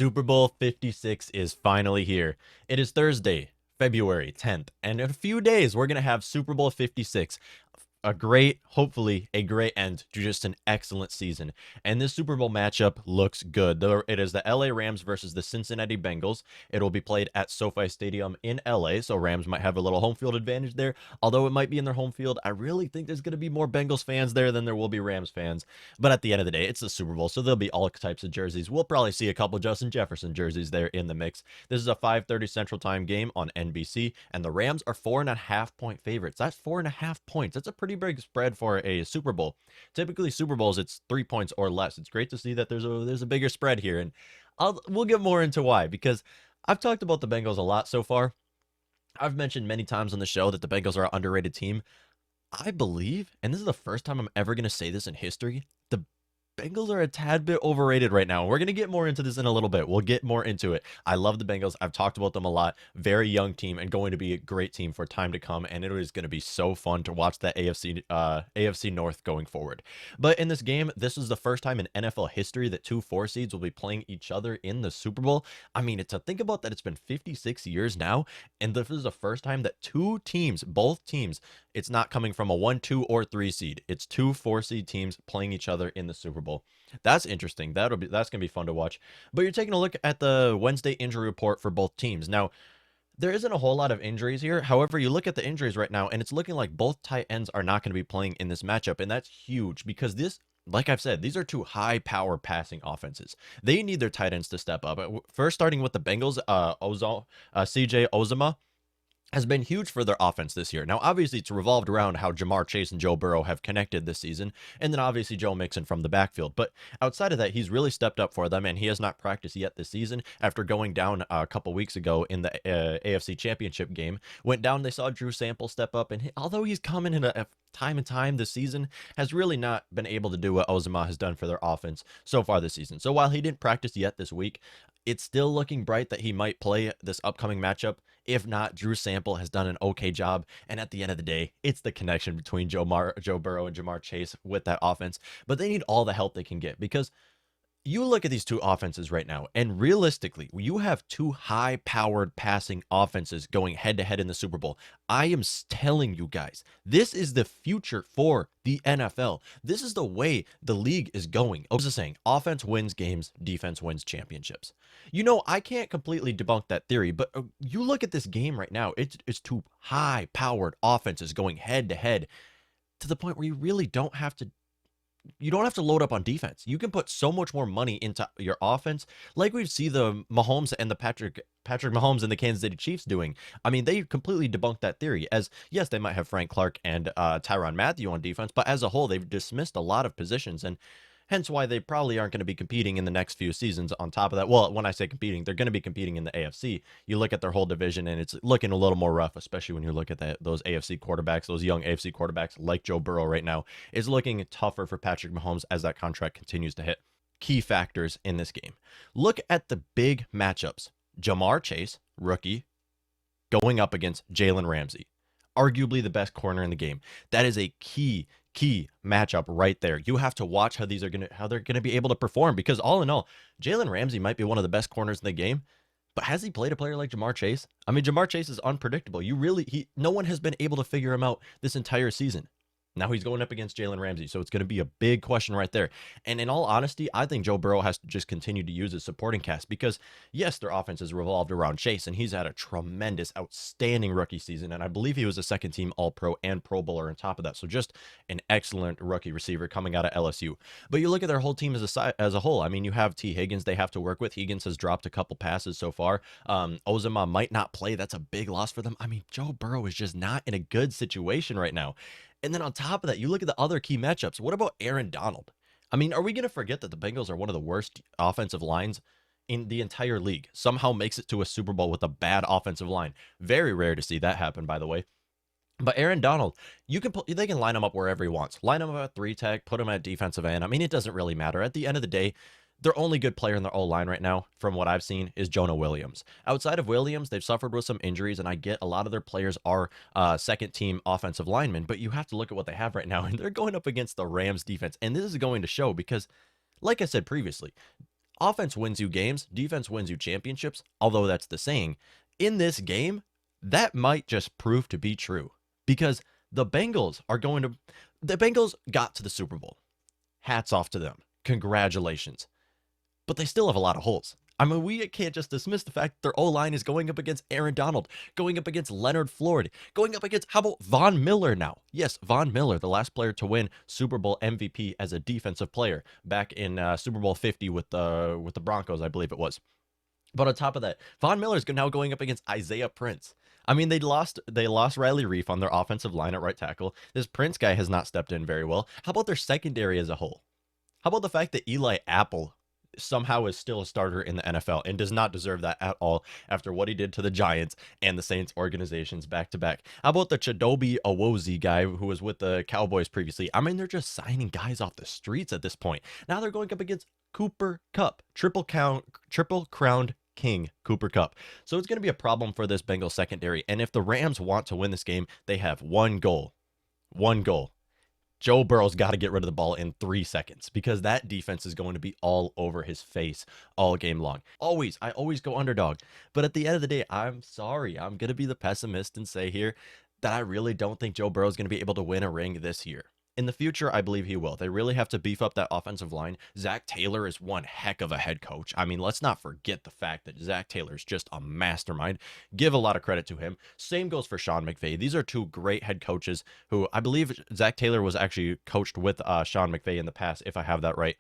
Super Bowl 56 is finally here. It is Thursday, February 10th, and in a few days, we're going to have Super Bowl 56. Hopefully, a great end to just an excellent season. And this Super Bowl matchup looks good. It is the LA Rams versus the Cincinnati Bengals. It will be played at SoFi Stadium in LA, so Rams might have a little home field advantage there. Although it might be in their home field, I really think there's going to be more Bengals fans there than there will be Rams fans. But at the end of the day, it's the Super Bowl, so there'll be all types of jerseys. We'll probably see a couple Justin Jefferson jerseys there in the mix. This is a 5:30 Central Time game on NBC, and the Rams are 4.5-point favorites. That's 4.5 points. That's a pretty big spread for a Super Bowl. Typically, Super Bowls, it's 3 points or less. It's great to see that there's a bigger spread here, and we'll get more into why, because I've talked about the Bengals a lot so far. I've mentioned many times on the show that the Bengals are an underrated team. I believe, and this is the first time I'm ever going to say this in history, the Bengals are a tad bit overrated right now. We're going to get more into this in a little bit. We'll get more into it. I love the Bengals. I've talked about them a lot. Very young team and going to be a great team for time to come. And it is going to be so fun to watch that AFC North going forward. But in this game, this is the first time in NFL history that two 4 seeds will be playing each other in the Super Bowl. I mean, to think about that, it's been 56 years now. And this is the first time that both teams, it's not coming from a 1, 2, or 3 seed. It's two 4 seed teams playing each other in the Super Bowl. That's interesting. That's gonna be fun to watch. But you're taking a look at the Wednesday injury report for both teams. Now, there isn't a whole lot of injuries here. However, you look at the injuries right now, and it's looking like both tight ends are not going to be playing in this matchup, and that's huge because like I've said, these are two high-power passing offenses. They need their tight ends to step up. First, starting with the Bengals, CJ Ozama has been huge for their offense this year. Now, obviously, it's revolved around how Jamar Chase and Joe Burrow have connected this season, and then obviously Joe Mixon from the backfield. But outside of that, he's really stepped up for them, and he has not practiced yet this season after going down a couple weeks ago in the AFC Championship game. Went down, they saw Drew Sample step up, and although he's coming in a time and time this season, has really not been able to do what Ozama has done for their offense so far this season. So while he didn't practice yet this week, it's still looking bright that he might play this upcoming matchup. If not, Drew Sample has done an okay job. And at the end of the day, it's the connection between Joe Burrow and Jamar Chase with that offense. But they need all the help they can get because you look at these two offenses right now, and realistically, you have two high-powered passing offenses going head-to-head in the Super Bowl. I am telling you guys, this is the future for the NFL. This is the way the league is going. I was just saying, offense wins games, defense wins championships. You know, I can't completely debunk that theory, but you look at this game right now, it's two high-powered offenses going head-to-head to the point where you don't have to load up on defense. You can put so much more money into your offense, like we see the Mahomes and the Patrick Mahomes and the Kansas City Chiefs doing. I mean, they completely debunked that theory. As yes, they might have Frank Clark and Tyrann Mathieu on defense, but as a whole, they've dismissed a lot of positions, and hence why they probably aren't going to be competing in the next few seasons. On top of that, well, when I say competing, they're going to be competing in the AFC. You look at their whole division, and it's looking a little more rough, especially when you look at those AFC quarterbacks, those young AFC quarterbacks like Joe Burrow right now. It's looking tougher for Patrick Mahomes as that contract continues to hit. Key factors in this game. Look at the big matchups. Jamar Chase, rookie, going up against Jalen Ramsey, arguably the best corner in the game. That is a key matchup right there. You have to watch how they're gonna be able to perform, because all in all, Jalen Ramsey might be one of the best corners in the game, but has he played a player like Jamar Chase? I mean, Jamar Chase is unpredictable. No one has been able to figure him out this entire season. Now he's going up against Jalen Ramsey, so it's going to be a big question right there. And in all honesty, I think Joe Burrow has to just continue to use his supporting cast because, yes, their offense is revolved around Chase, and he's had a tremendous, outstanding rookie season, and I believe he was a second-team All-Pro and Pro Bowler on top of that, so just an excellent rookie receiver coming out of LSU. But you look at their whole team as a whole. I mean, you have T. Higgins they have to work with. Higgins has dropped a couple passes so far. Ozama might not play. That's a big loss for them. I mean, Joe Burrow is just not in a good situation right now. And then on top of that, you look at the other key matchups. What about Aaron Donald? I mean, are we going to forget that the Bengals are one of the worst offensive lines in the entire league? Somehow makes it to a Super Bowl with a bad offensive line. Very rare to see that happen, by the way. But Aaron Donald, they can line him up wherever he wants. Line him up at 3-tech, put him at defensive end. I mean, it doesn't really matter. At the end of the day, their only good player in their O-line right now, from what I've seen, is Jonah Williams. Outside of Williams, they've suffered with some injuries, and I get a lot of their players are second-team offensive linemen, but you have to look at what they have right now, and they're going up against the Rams defense, and this is going to show because, like I said previously, Offense wins you games, defense wins you championships, although that's the saying. In this game, that might just prove to be true because the Bengals are going to. The Bengals got to the Super Bowl. Hats off to them. Congratulations. But they still have a lot of holes. I mean, we can't just dismiss the fact that their O-line is going up against Aaron Donald, going up against Leonard Floyd, going up against, how about Von Miller now? Yes, Von Miller, the last player to win Super Bowl MVP as a defensive player back in Super Bowl 50 with the Broncos, I believe it was. But on top of that, Von Miller is now going up against Isaiah Prince. I mean, they lost Riley Reef on their offensive line at right tackle. This Prince guy has not stepped in very well. How about their secondary as a whole? How about the fact that Eli Apple somehow is still a starter in the NFL and does not deserve that at all after what he did to the Giants and the Saints organizations back to back? How about the Chidobe Awozi guy who was with the Cowboys previously? I mean, they're just signing guys off the streets at this point. Now they're going up against Cooper Kupp, triple crowned king Cooper Kupp. So it's going to be a problem for this Bengals secondary. And if the Rams want to win this game, they have one goal. One goal. Joe Burrow's got to get rid of the ball in 3 seconds because that defense is going to be all over his face all game long. I always go underdog. But at the end of the day, I'm sorry. I'm going to be the pessimist and say here that I really don't think Joe Burrow's going to be able to win a ring this year. In the future, I believe he will. They really have to beef up that offensive line. Zach Taylor is one heck of a head coach. I mean, let's not forget the fact that Zach Taylor is just a mastermind. Give a lot of credit to him. Same goes for Sean McVay. These are two great head coaches who I believe Zach Taylor was actually coached with Sean McVay in the past, if I have that right.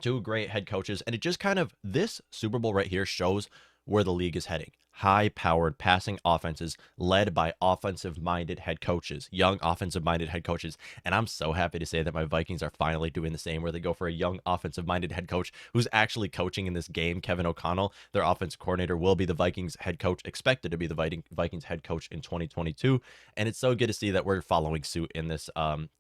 Two great head coaches. And it just kind of, this Super Bowl right here shows where the league is heading. High-powered passing offenses led by offensive-minded head coaches, young offensive-minded head coaches. And I'm so happy to say that my Vikings are finally doing the same, where they go for a young offensive-minded head coach who's actually coaching in this game. Kevin O'Connell, their offensive coordinator, will be the Vikings head coach, expected to be the Vikings head coach in 2022. And it's so good to see that we're following suit in this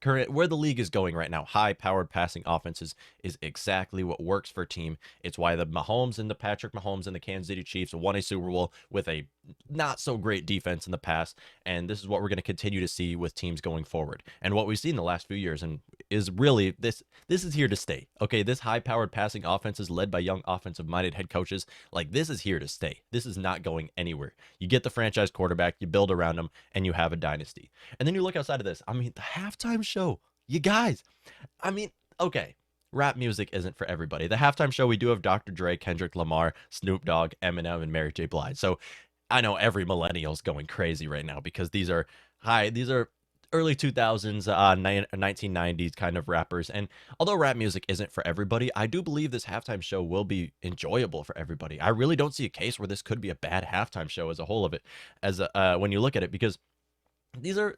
current, where the league is going right now. High-powered passing offenses is exactly what works for a team. It's why the Patrick Mahomes and the Kansas City Chiefs won a Super Bowl with a not so great defense in the past, and this is what we're going to continue to see with teams going forward. And what we've seen the last few years and is really this is here to stay. Okay, this high-powered passing offense is led by young offensive-minded head coaches. Like, this is here to stay. This is not going anywhere. You get the franchise quarterback, you build around him, and you have a dynasty. And then you look outside of this. I mean, the halftime show, you guys. I mean, okay. Rap music isn't for everybody. The halftime show, we do have Dr. Dre, Kendrick Lamar, Snoop Dogg, Eminem, and Mary J. Blige. So I know every millennial's going crazy right now because these are early 2000s, 1990s kind of rappers. And although rap music isn't for everybody, I do believe this halftime show will be enjoyable for everybody. I really don't see a case where this could be a bad halftime show as a whole of it, as when you look at it, because these are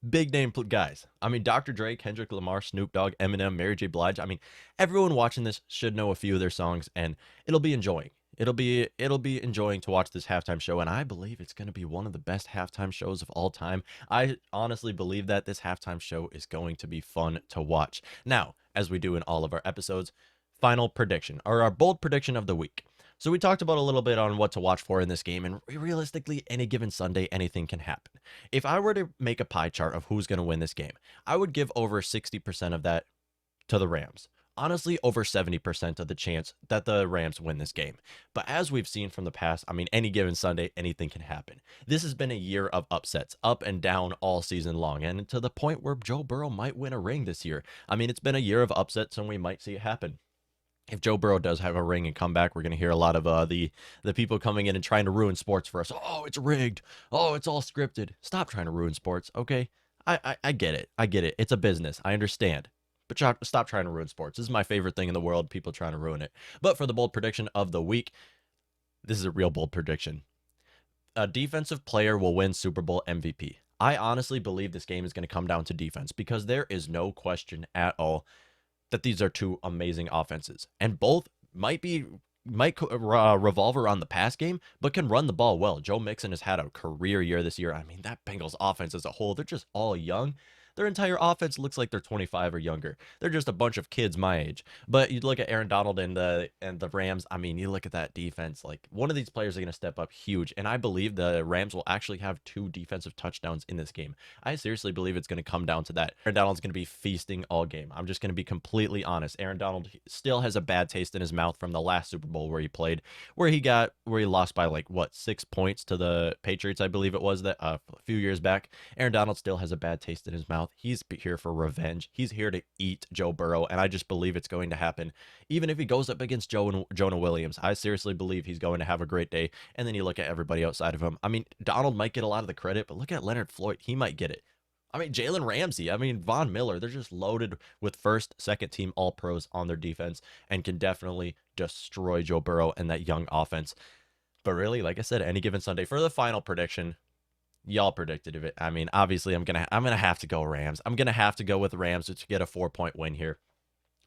big name guys. I mean, Dr. Dre, Kendrick Lamar, Snoop Dogg, Eminem, Mary J. Blige. I mean, everyone watching this should know a few of their songs, and it'll be enjoying. It'll be enjoying to watch this halftime show, and I believe it's going to be one of the best halftime shows of all time. I honestly believe that this halftime show is going to be fun to watch. Now, as we do in all of our episodes, final prediction, or our bold prediction of the week. So we talked about a little bit on what to watch for in this game, and realistically, any given Sunday, anything can happen. If I were to make a pie chart of who's going to win this game, I would give over 60% of that to the Rams. Honestly, over 70% of the chance that the Rams win this game. But as we've seen from the past, I mean, any given Sunday, anything can happen. This has been a year of upsets, up and down all season long, and to the point where Joe Burrow might win a ring this year. I mean, it's been a year of upsets, and we might see it happen. If Joe Burrow does have a ring and come back, we're going to hear a lot of the people coming in and trying to ruin sports for us. Oh, it's rigged. Oh, it's all scripted. Stop trying to ruin sports, okay? I get it. I get it. It's a business. I understand. But stop trying to ruin sports. This is my favorite thing in the world, people trying to ruin it. But for the bold prediction of the week, this is a real bold prediction. A defensive player will win Super Bowl MVP. I honestly believe this game is going to come down to defense because there is no question at all that these are two amazing offenses, and both might revolve around the pass game, but can run the ball well. Joe Mixon has had a career year this year. I mean, that Bengals offense as a whole, they're just all young. Their entire offense looks like they're 25 or younger. They're just a bunch of kids my age. But you look at Aaron Donald and the Rams. I mean, you look at that defense. Like, one of these players are going to step up huge, and I believe the Rams will actually have 2 defensive touchdowns in this game. I seriously believe it's going to come down to that. Aaron Donald's going to be feasting all game. I'm just going to be completely honest. Aaron Donald still has a bad taste in his mouth from the last Super Bowl where he played, where he lost by like what 6 points to the Patriots, I believe it was, that a few years back. Aaron Donald still has a bad taste in his mouth. He's here for revenge. He's here to eat Joe Burrow, and I just believe it's going to happen. Even if he goes up against Jonah Williams, I seriously believe he's going to have a great day. And then you look at everybody outside of him. I mean, Donald might get a lot of the credit, but look at Leonard Floyd. He might get it. I mean, Jalen Ramsey, I mean, Von Miller, they're just loaded with first, second team all pros on their defense and can definitely destroy Joe Burrow and that young offense. But really, like I said, any given Sunday, for the final prediction, y'all predicted it. I mean, obviously, I'm gonna have to go Rams. I'm gonna have to go with Rams to get a 4-point win here.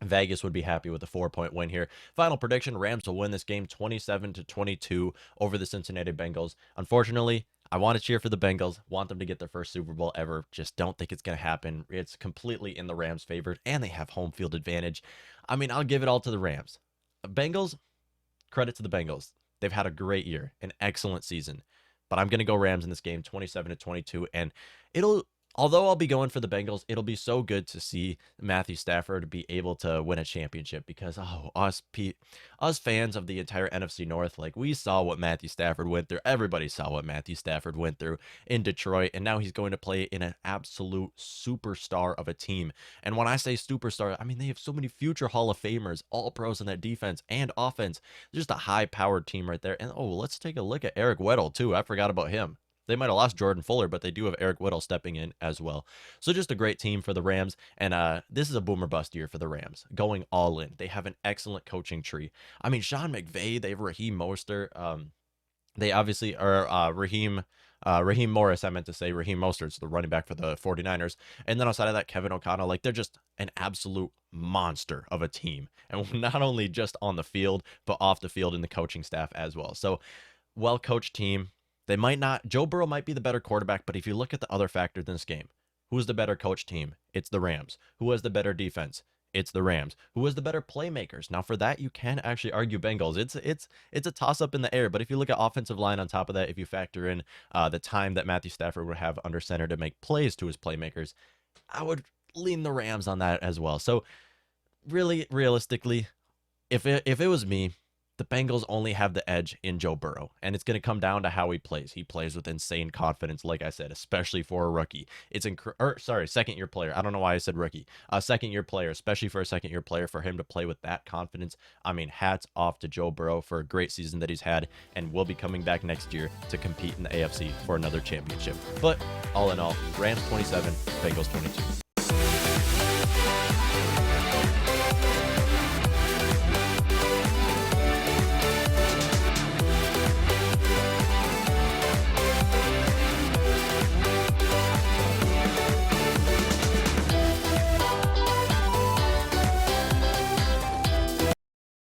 Vegas would be happy with a 4-point win here. Final prediction, Rams will win this game 27-22 over the Cincinnati Bengals. Unfortunately, I want to cheer for the Bengals, want them to get their first Super Bowl ever. Just don't think it's going to happen. It's completely in the Rams' favor, and they have home field advantage. I mean, I'll give it all to the Rams. Bengals, credit to the Bengals. They've had a great year, an excellent season. But I'm going to go Rams in this game 27-22, and although I'll be going for the Bengals, it'll be so good to see Matthew Stafford be able to win a championship because, us fans of the entire NFC North, like, we saw what Matthew Stafford went through. Everybody saw what Matthew Stafford went through in Detroit, and now he's going to play in an absolute superstar of a team. And when I say superstar, I mean they have so many future Hall of Famers, all pros in that defense and offense. Just a high-powered team right there. And, let's take a look at Eric Weddle, too. I forgot about him. They might have lost Jordan Fuller, but they do have Eric Weddle stepping in as well. So just a great team for the Rams. And this is a boomer bust year for the Rams, going all in. They have an excellent coaching tree. I mean, Sean McVay, they have Raheem Mostert. They obviously are Raheem Morris, I meant to say. Raheem Mostert's the running back for the 49ers. And then outside of that, Kevin O'Connell. Like, they're just an absolute monster of a team. And not only just on the field, but off the field in the coaching staff as well. So, well-coached team. Joe Burrow might be the better quarterback, but if you look at the other factors in this game, who's the better coach team? It's the Rams. Who has the better defense? It's the Rams. Who has the better playmakers? Now, for that, you can actually argue Bengals. It's a toss-up in the air, but if you look at offensive line on top of that, if you factor in the time that Matthew Stafford would have under center to make plays to his playmakers, I would lean the Rams on that as well. So, really, realistically, if it was me, the Bengals only have the edge in Joe Burrow, and it's going to come down to how he plays. He plays with insane confidence, like I said, especially for a rookie. Second-year player. I don't know why I said rookie. Second-year player, especially for a second-year player, for him to play with that confidence. I mean, hats off to Joe Burrow for a great season that he's had, and will be coming back next year to compete in the AFC for another championship. But all in all, Rams 27, Bengals 22.